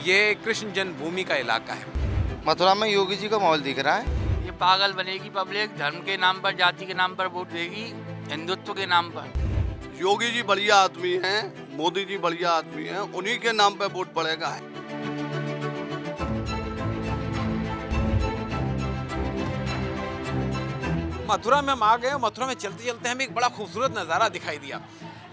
ये कृष्ण जन्मभूमि का इलाका है। मथुरा में योगी जी का माहौल दिख रहा है। ये पागल बनेगी पब्लिक, धर्म के नाम पर, जाति के नाम पर वोट देगी, हिंदुत्व के नाम पर। योगी जी बढ़िया आदमी हैं, मोदी जी बढ़िया आदमी हैं, उन्हीं के नाम पे वोट पड़ेगा। मथुरा में हम आ गए। मथुरा में चलते चलते हमें एक बड़ा खूबसूरत नज़ारा दिखाई दिया।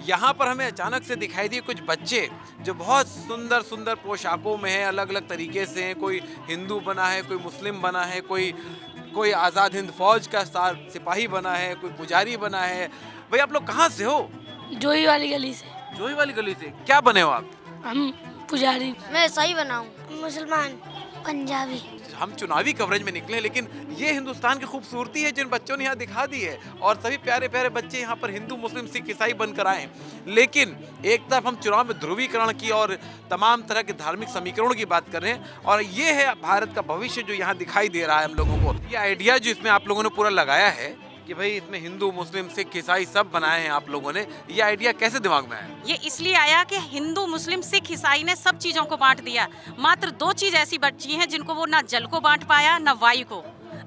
यहाँ पर हमें अचानक से दिखाई दिए कुछ बच्चे जो बहुत सुंदर सुंदर पोशाकों में हैं, अलग अलग तरीके से हैं। कोई हिंदू बना है, कोई मुस्लिम बना है, कोई आज़ाद हिंद फौज का सिपाही बना है, कोई पुजारी बना है। भाई आप लोग कहाँ से हो? जोई वाली गली से। जोई वाली गली से। क्या बने हो आप? हम पुजारी। मैं सही बनाऊं। मुसलमान। पंजाबी। हम चुनावी कवरेज में निकले, लेकिन ये हिंदुस्तान की खूबसूरती है जिन बच्चों ने यहाँ दिखा दी है। और सभी प्यारे प्यारे बच्चे यहाँ पर हिंदू मुस्लिम सिख ईसाई बनकर आए। लेकिन एक तरफ हम चुनाव में ध्रुवीकरण की और तमाम तरह के धार्मिक समीकरणों की बात कर रहे हैं, और ये है भारत का भविष्य जो यहाँ दिखाई दे रहा है हम लोगों को। ये आइडिया जो इसमें आप लोगों ने पूरा लगाया है कि भाई इसमें हिंदू मुस्लिम सिख ईसाई सब बनाए हैं आप लोगों ने, ये आइडिया कैसे दिमाग में आया? ये इसलिए आया कि हिंदू मुस्लिम सिख ईसाई ने सब चीजों को बांट दिया। मात्र दो चीज ऐसी बची हैं जिनको वो ना जल को बांट पाया ना वायु को।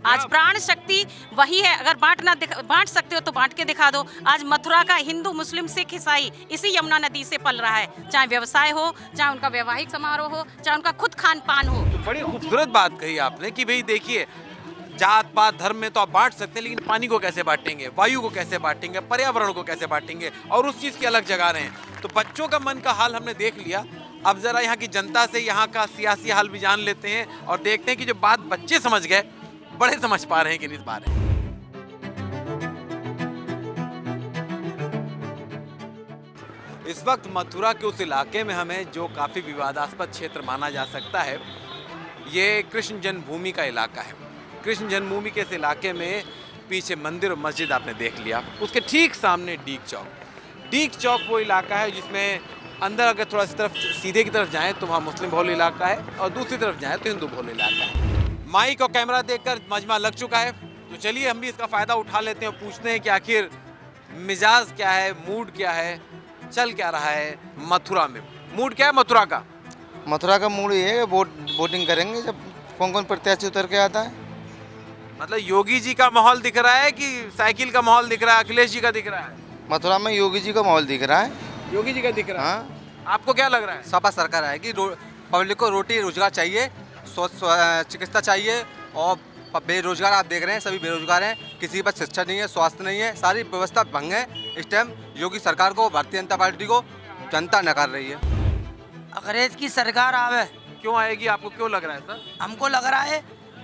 आज प्राण शक्ति वही है। अगर बांट सकते हो तो बांट के दिखा दो। आज मथुरा का हिंदू मुस्लिम सिख ईसाई इसी यमुना नदी से पल रहा है। चाहे व्यवसाय हो, चाहे उनका वैवाहिक समारोह हो, चाहे उनका खुद खान पान हो। तो बड़ी खूबसूरत बात कही आपने कि भाई देखिए, जात पात धर्म में तो आप बांट सकते हैं, लेकिन पानी को कैसे बांटेंगे, वायु को कैसे बांटेंगे, पर्यावरण को कैसे बांटेंगे, और उस चीज़ की अलग जगह रहे हैं। तो बच्चों का मन का हाल हमने देख लिया। अब जरा यहाँ की जनता से यहाँ का सियासी हाल भी जान लेते हैं और देखते हैं कि जो बात बच्चे समझ गए, बड़े समझ पा रहे हैं कि नहीं पा रहे हैं। इस वक्त मथुरा के उस इलाके में हमें, जो काफ़ी विवादास्पद क्षेत्र माना जा सकता है, ये कृष्ण जन्मभूमि का इलाका है। कृष्ण जन्मभूमि के इस इलाके में पीछे मंदिर और मस्जिद आपने देख लिया, उसके ठीक सामने डीग चौक। डीग चौक वो इलाका है जिसमें अंदर अगर थोड़ा सी तरफ सीधे की तरफ जाएं तो वहाँ मुस्लिम बहुल इलाका है, और दूसरी तरफ जाएं तो हिंदू बहुल इलाका है। माइक और कैमरा देखकर मजमा लग चुका है, तो चलिए हम भी इसका फ़ायदा उठा लेते हैं और पूछते हैं कि आखिर मिजाज क्या है, मूड क्या है, चल क्या रहा है मथुरा में। मूड क्या है मथुरा का? मथुरा का मूड ये है, वोटिंग करेंगे जब कौन कौन प्रत्याशी उतर के आता है। मतलब योगी जी का माहौल दिख रहा है कि साइकिल का माहौल दिख रहा है, अखिलेश जी का दिख रहा है? मथुरा में योगी जी का माहौल दिख रहा है। योगी जी का दिख रहा है। हाँ। आपको क्या लग रहा है? सपा सरकार आएगी। पब्लिक को रोटी रोजगार चाहिए, चिकित्सा चाहिए, और बेरोजगार आप देख रहे हैं, सभी बेरोजगार हैं। किसी के पास शिक्षा नहीं है, स्वास्थ्य नहीं है, सारी व्यवस्था भंग है। इस टाइम योगी सरकार को, भारतीय जनता पार्टी को जनता नकार रही है। अंग्रेज की सरकार आवे। क्यों आएगी? आपको क्यों लग रहा है सर? हमको लग रहा है,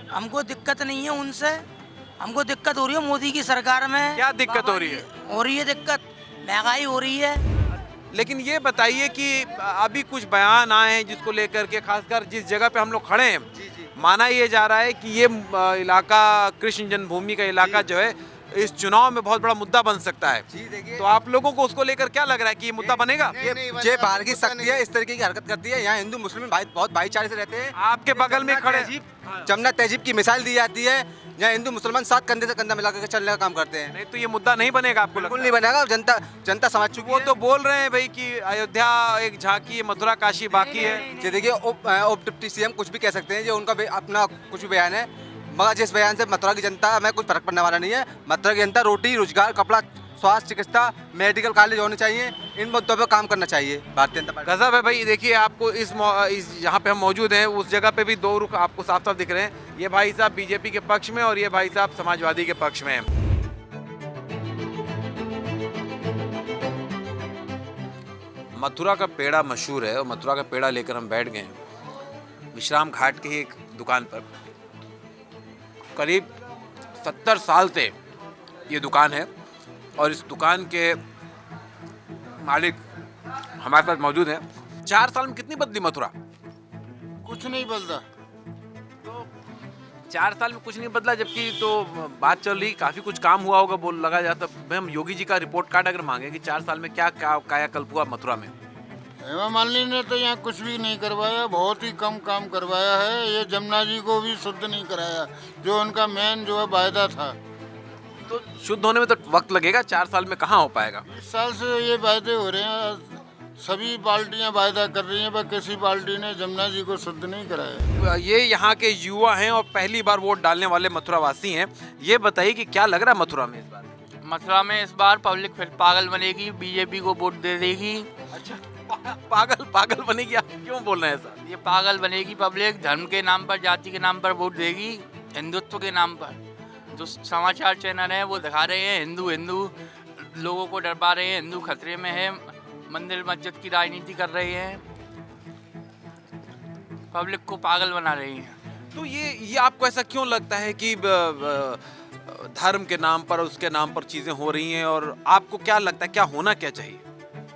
हमको दिक्कत नहीं है उनसे, हमको दिक्कत हो रही है मोदी की सरकार में। क्या दिक्कत हो रही है? हो रही है दिक्कत, महंगाई हो रही है। लेकिन ये बताइए कि अभी कुछ बयान आए हैं जिसको लेकर के, खासकर जिस जगह पे हम लोग खड़े हैं, माना ये जा रहा है कि ये इलाका, कृष्ण जन्मभूमि का इलाका जो है, इस चुनाव में बहुत बड़ा मुद्दा बन सकता है। तो आप लोगों को उसको लेकर क्या लग रहा है कि ये मुद्दा बनेगा? ये बाहर की शक्ति है, इस तरीके की हरकत करती है। यहाँ हिंदू मुस्लिम बहुत भाईचारे से रहते हैं। आपके बगल में खड़े जमुना तहजीब की मिसाल दी जाती है। यहाँ हिंदू मुसलमान साथ कंधे से कंधा मिलाकर चलने का काम करते हैं। नहीं तो ये मुद्दा नहीं बनेगा आपको? बिल्कुल नहीं बनेगा, और जनता समझ चुकी है। वो तो बोल रहे हैं भाई कि अयोध्या एक झांकी, मथुरा काशी बाकी है। ये देखिए, उप डिप्टी सीएम कुछ भी कह सकते हैं, ये उनका अपना कुछ भी बयान है, मगर जिस बयान से मथुरा की जनता में कुछ फर्क पड़ने वाला नहीं है। मथुरा की जनता रोटी रोजगार, कपड़ा, स्वास्थ्य, चिकित्सा, मेडिकल कॉलेज होने चाहिए, इन मुद्दों पर काम करना चाहिए भारतीय जनता पार्टी। गजब है भाई। देखिए आपको इस जहाँ पे हम मौजूद हैं उस जगह पे भी दो रुख आपको साफ साफ दिख रहे हैं। ये भाई साहब बीजेपी के पक्ष में और ये भाई साहब समाजवादी के पक्ष में हैं। मथुरा का पेड़ा मशहूर है, और मथुरा का पेड़ा लेकर हम बैठ गए हैं विश्राम घाट की एक दुकान पर। करीब 70 साल से ये दुकान है, और इस दुकान के मालिक हमारे पास मौजूद हैं। 4 साल में कितनी बदली मथुरा? कुछ नहीं बदला। तो 4 साल में कुछ नहीं बदला, जबकि तो बात चल रही काफ़ी कुछ काम हुआ होगा, बोल लगा जाता। हम योगी जी का रिपोर्ट कार्ड अगर मांगे कि 4 साल में क्या कायाकल्प हुआ मथुरा में। हेमा मालिनी ने तो यहाँ कुछ भी नहीं करवाया, बहुत ही कम काम करवाया है। ये जमुना जी को भी शुद्ध नहीं कराया, जो उनका मेन जो है वायदा था। तो शुद्ध होने में तो वक्त लगेगा, 4 साल में कहाँ हो पाएगा? 20 साल से ये वायदे हो रहे हैं, सभी पार्टियां वायदा कर रही हैं, पर किसी पार्टी ने जमुना जी को शुद्ध नहीं कराया। ये यहाँ के युवा हैं और पहली बार वोट डालने वाले मथुरावासी हैं। ये बताइए कि क्या लग रहा है मथुरा में इस बार? मथुरा में इस बार पब्लिक फिर पागल बनेगी, बीजेपी को वोट दे देगी। अच्छा, पागल बनेगी? आप क्यों बोल रहे हैं सर? ये पागल बनेगी पब्लिक, धर्म के नाम पर, जाति के नाम पर वोट देगी, हिंदुत्व के नाम पर। जो समाचार चैनल हैं वो दिखा रहे हैं हिंदू लोगों को डरवा रहे हैं, हिंदू खतरे में है, मंदिर मस्जिद की राजनीति कर रहे हैं, पब्लिक को पागल बना रही हैं। तो ये आपको ऐसा क्यों लगता है कि धर्म के नाम पर, उसके नाम पर चीजें हो रही हैं? और आपको क्या लगता है क्या होना क्या चाहिए?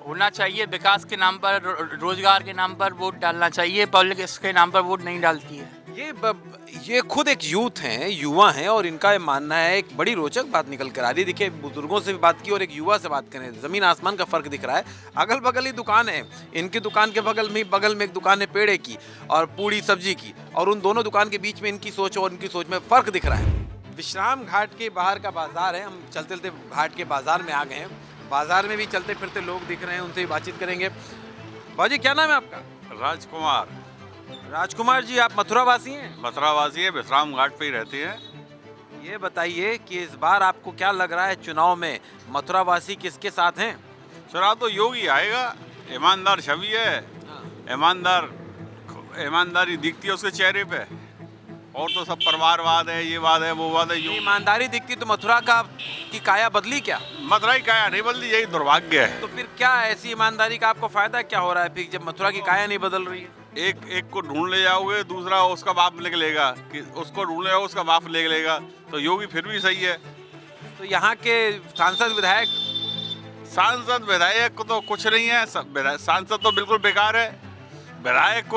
होना चाहिए विकास के नाम पर, रोजगार के नाम पर वोट डालना चाहिए। पब्लिक इसके नाम पर वोट नहीं डालती है। ये खुद एक यूथ हैं, युवा हैं, और इनका ये मानना है। एक बड़ी रोचक बात निकल कर आ रही है। देखिए, बुजुर्गों से भी बात की और एक युवा से बात करें, जमीन आसमान का फर्क दिख रहा है। अगल बगल ही दुकान है, इनकी दुकान के बगल में एक दुकान है पेड़े की और पूड़ी सब्जी की, और उन दोनों दुकान के बीच में इनकी सोच और इनकी सोच में फर्क दिख रहा है। विश्राम घाट के बाहर का बाजार है। हम चलते चलते घाट के बाजार में आ गए हैं। बाजार में भी चलते फिरते लोग दिख रहे हैं, उनसे भी बातचीत करेंगे। बाजी, क्या नाम है आपका? राजकुमार। राजकुमार जी, आप मथुरावासी हैं? मथुरावासी है, विश्राम घाट पे ही रहती है। ये बताइए कि इस बार आपको क्या लग रहा है चुनाव में मथुरावासी किसके साथ हैं? चुनाव तो योगी आएगा, ईमानदार छवि है, ईमानदारी दिखती है उसके चेहरे पे। और तो सब परिवारवाद है, ये वाद है, वो वाद है। ईमानदारी दिखती तो मथुरा की काया बदली क्या? मथुरा की काया नहीं बदली, यही दुर्भाग्य है। तो फिर क्या ऐसी ईमानदारी का आपको फायदा क्या हो रहा है फिर, जब मथुरा की काया नहीं बदल रही है? एक को ढूंढ ले जाओगे, दूसरा उसका बाप निकलेगा, कि उसको ढूंढ ले जाओ, उसका बाप निकलेगा। तो योगी फिर भी सही है। तो यहाँ के सांसद विधायक तो कुछ नहीं है, सांसद तो बिल्कुल बेकार है। विधायक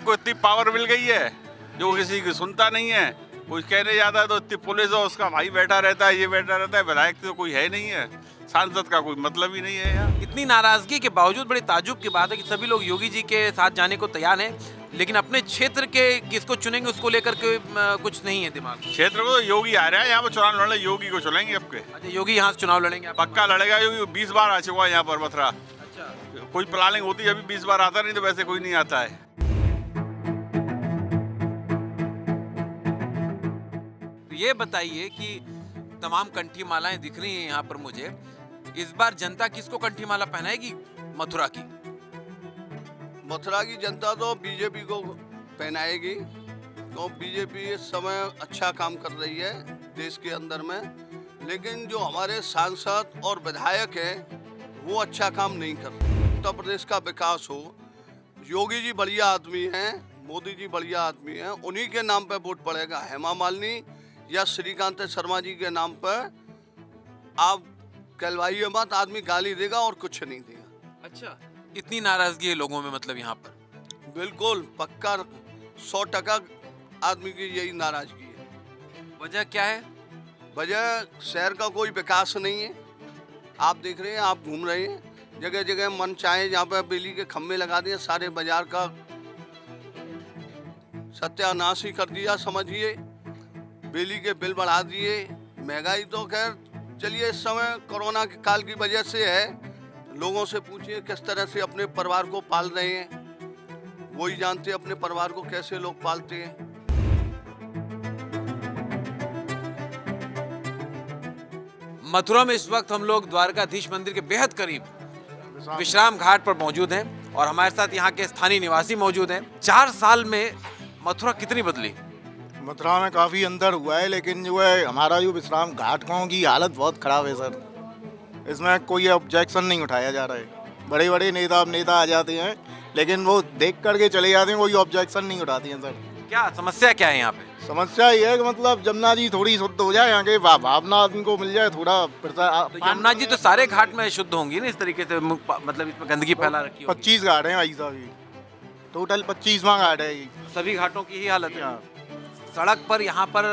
को इतनी पावर मिल गई है जो किसी की सुनता नहीं है। कोई कहने जाता है तो इतनी पुलिस है, उसका भाई बैठा रहता है, ये बैठा रहता है। विधायक तो कोई है नहीं है, सांसद का कोई मतलब ही नहीं है यार। इतनी नाराजगी के बावजूद बड़ी ताज्जुब की बात है कि सभी लोग योगी जी के साथ जाने को तैयार हैं, लेकिन अपने क्षेत्र के किसको चुनेंगे उसको लेकर के कुछ नहीं है दिमाग में। क्षेत्र में तो योगी आ रहा है, यहाँ पर चुनाव लड़ने योगी को चुनेंगे आपके। अच्छा, योगी यहाँ से चुनाव लड़ेंगे? पक्का लड़ेगा, योगी 20 बार आ चुका है यहाँ पर मथुरा। अच्छा, कोई प्लानिंग होती है, अभी 20 बार आता नहीं, तो वैसे कोई नहीं आता है। ये बताइए कि तमाम कंठी मालाएं दिख रही हैं यहाँ पर मुझे, इस बार जनता किसको कंठी माला पहनाएगी मथुरा की? मथुरा की जनता तो बीजेपी को पहनाएगी, तो बीजेपी इस समय अच्छा काम कर रही है देश के अंदर में। लेकिन जो हमारे सांसद और विधायक हैं वो अच्छा काम नहीं कर रहे। उत्तर प्रदेश का विकास हो, योगी जी बढ़िया आदमी हैं, मोदी जी बढ़िया आदमी हैं, उन्हीं के नाम पे वोट पड़ेगा। हेमा मालिनी या श्रीकांत शर्मा जी के नाम पर आप कहलवाइए मत, आदमी गाली देगा और कुछ नहीं देगा। अच्छा, इतनी नाराजगी है लोगों में मतलब यहाँ पर? बिल्कुल पक्का 100% आदमी की यही नाराजगी है। वजह क्या है? वजह शहर का कोई विकास नहीं है। आप देख रहे हैं, आप घूम रहे हैं, जगह जगह मन चाहे जहाँ पे बिजली के खम्भे लगा दिए, सारे बाजार का सत्यानाश ही कर दिया समझिए। बिजली के बिल बढ़ा दिए, महंगाई तो खैर चलिए इस समय कोरोना के काल की वजह से है। लोगों से पूछिए किस तरह से अपने परिवार को पाल रहे हैं, वही जानते हैं अपने परिवार को कैसे लोग पालते हैं। मथुरा में इस वक्त हम लोग द्वारकाधीश मंदिर के बेहद करीब विश्राम घाट पर मौजूद हैं और हमारे साथ यहाँ के स्थानीय निवासी मौजूद हैं। 4 साल में मथुरा कितनी बदली? मथुरा में काफ़ी अंदर हुआ है, लेकिन जो है हमारा जो विश्राम घाट गाँव की हालत बहुत ख़राब है सर। इसमें कोई ऑब्जेक्शन नहीं उठाया जा रहा है। बड़े बड़े नेता आ जाते हैं, लेकिन वो देख करके चले जाते हैं, कोई ऑब्जेक्शन नहीं उठाते हैं सर। क्या समस्या क्या है यहाँ पे? समस्या ये है कि मतलब जमुना जी थोड़ी शुद्ध हो जाए, यहाँ के भावना आदमी को मिल जाए थोड़ा। तो यमुना जी तो सारे घाट में शुद्ध होंगी ना इस तरीके से, मतलब इसमें गंदगी फैला रखी होगी। 25 घाट हैं ऐसा भी, टोटल 25वां घाट है ये। सभी घाटों की ही हालत है। सड़क पर यहाँ पर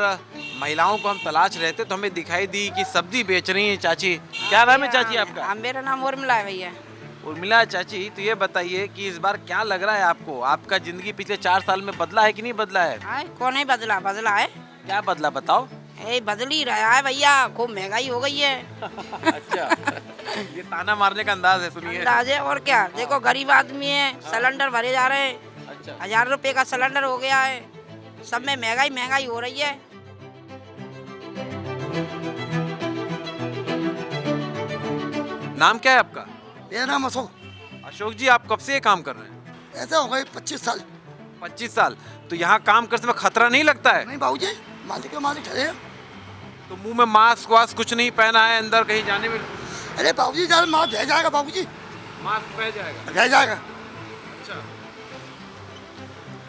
महिलाओं को हम तलाश रहे थे तो हमें दिखाई दी कि सब्जी बेच रही है चाची। क्या नाम है चाची आपका? मेरा नाम उर्मिला है भैया। उर्मिला चाची, तो ये बताइए कि इस बार क्या लग रहा है आपको? आपका जिंदगी पिछले 4 साल में बदला है कि नहीं बदला है? कौन नहीं बदला? बदला है। क्या बदला बताओ? ये बदल ही रहा है भैया, खूब महंगाई हो गई है। अच्छा, ये ताना मारने का अंदाज है, सुनिए। अंदाज है और क्या, देखो गरीब आदमी है, सिलेंडर भरे जा रहे हैं, अच्छा, 1000 रुपए का सिलेंडर हो गया है, सब में महंगाई हो रही है। नाम क्या है आपका? मेरा नाम अशोक। अशोक जी, आप कब से ये काम कर रहे हैं? ऐसा हो गए 25 साल। 25 साल। तो यहाँ काम करते में खतरा नहीं लगता है? नहीं बाबूजी, मालिक के मालिक खड़े हैं। तो मुंह में मास्क वास्क कुछ नहीं पहना है, अंदर कहीं जाने में? अरे बाबूजी ज्यादा मास्क रह जाएगा बाबूजी, मास्क पह जाएगा। रह जाएगा। अच्छा,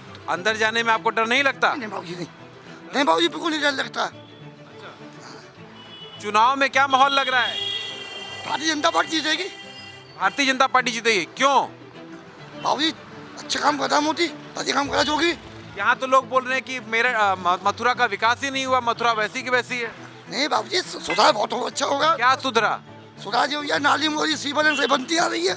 तो अंदर जाने में आपको डर नहीं लगता? नहीं बाबूजी नहीं, नहीं बाबूजी बिल्कुल नहीं डर लगता। चुनाव में क्या माहौल लग रहा है? भारतीय जनता पार्टी जीतेगी। भारतीय जनता पार्टी जीतेगी, क्यों? बाबूजी अच्छा काम करता मोदी, अच्छा काम करा जोगी। यहाँ तो लोग बोल रहे हैं कि मेरा मथुरा का विकास ही नहीं हुआ, मथुरा वैसी की वैसी है। नहीं बाबूजी सुधार बहुत अच्छा होगा। क्या सुधरा? सुधार जो भैया नाली मोदी सीवर से बनती आ रही है।